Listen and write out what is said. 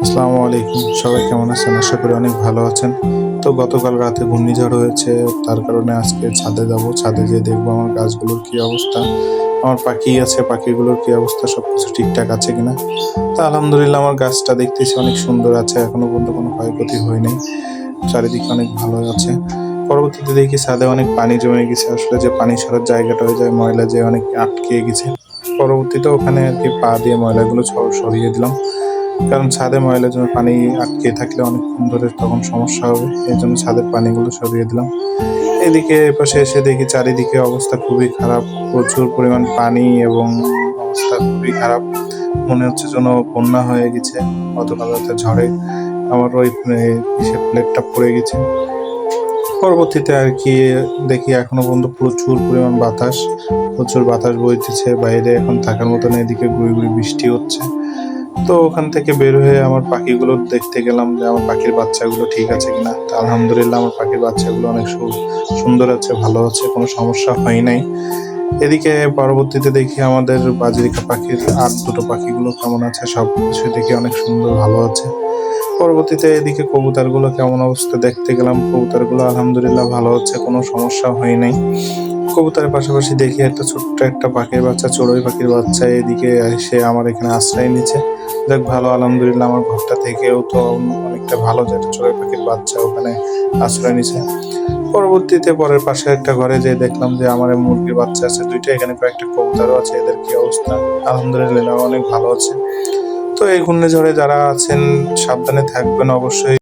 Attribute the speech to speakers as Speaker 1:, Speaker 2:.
Speaker 1: আসসালামু আলাইকুম। সবাই কেমন আছেন? আশা করি অনেক ভালো আছেন। তো গতকাল রাতে ঘূর্ণিঝড় হয়েছে। তার কারণে আজকে ছাদে যাবো। ছাদে যেয়ে দেখবো আমার গাছগুলোর কি অবস্থা। আমার পাখি আছে, পাখিগুলোর কি অবস্থা, সবকিছু ঠিকঠাক আছে কিনা। তো আলহামদুলিল্লাহ আমার গাছটা দেখতেছি অনেক সুন্দর আছে। এখনো পর্যন্ত কোনো ক্ষয়ক্ষতি হয়নি। চারিদিকে অনেক ভালো আছে। পরবর্তীতে দেখি ছাদে অনেক পানি জমে গেছে। আসলে যে পানি সরার জায়গাটা হয়ে যায়, ময়লা যেয়ে অনেক আটকে গেছে। পরবর্তীতে ওখানে আরকি পা দিয়ে ময়লাগুলো সরিয়ে দিলাম। কারণ ছাদে ময়লা জমে পানি আটকে থাকলে অনেকক্ষণ ধরে তখন সমস্যা হবে। এজন্য ছাদের পানিগুলো সরিয়ে দিলাম। এদিকে এপাশে এসে দেখি চারিদিকে অবস্থা খুবই খারাপ। প্রচুর পরিমাণ পানি এবং অবস্থা খুবই খারাপ। মনে হচ্ছে যেন বন্যা হয়ে গেছে। গতকাল রাতে ঝড়ে আমার ওই ইসের প্লেটটা পড়ে গেছে। পরবর্তীতে আরকি দেখি এখনো পর্যন্ত প্রচুর পরিমাণ বাতাস। প্রচুর বাতাস বইতেছে। বাইরে এখন থাকার মতো না, এদিকে গুঁড়ি, গুঁড়ি বৃষ্টি হচ্ছে। তো ওখান থেকে বের হয়ে আমার পাখিগুলো দেখতে গেলাম যে আমার পাখির বাচ্চাগুলো ঠিক আছে কিনা। তো আলহামদুলিল্লাহ আমার পাখির বাচ্চাগুলো অনেক সুন্দর আছে, ভালো আছে, কোনো সমস্যা হয় নাই। এদিকে পরবর্তীতে দেখি আমাদের বাজরিকা পাখির আর দুটো পাখিগুলো কেমন আছে, সবকিছু দেখি অনেক সুন্দর ভালো আছে। পরবর্তীতে এদিকে কবুতরগুলো কেমন অবস্থা দেখতে গেলাম। কবুতরগুলো আলহামদুলিল্লাহ ভালো হচ্ছে, কোনো সমস্যা হয় নাই। কবুতরের পাশাপাশি দেখি একটা ছোট্ট একটা পাখির বাচ্চা, চড়ুই পাখির বাচ্চা এদিকে এসে আমার এখানে আশ্রয় নিচ্ছে। যাক ভালো, আলহামদুলিল্লাহ আমার ঘরটা থেকেও তো অনেকটা ভালো যে একটা চড়ুই পাখির বাচ্চা ওখানে আশ্রয় নিছে। পরবর্তীতে পরের পাশে একটা ঘরে যেয়ে দেখলাম যে আমার মুরগির বাচ্চা আছে ২ টা, এখানে কয়েকটা কবুতরও আছে। এদের কি অবস্থা? আলহামদুলিল্লাহ অনেক ভালো আছে। তো এই ঘূর্ণিঝড়ে যারা আছেন সাবধানে থাকবেন অবশ্যই।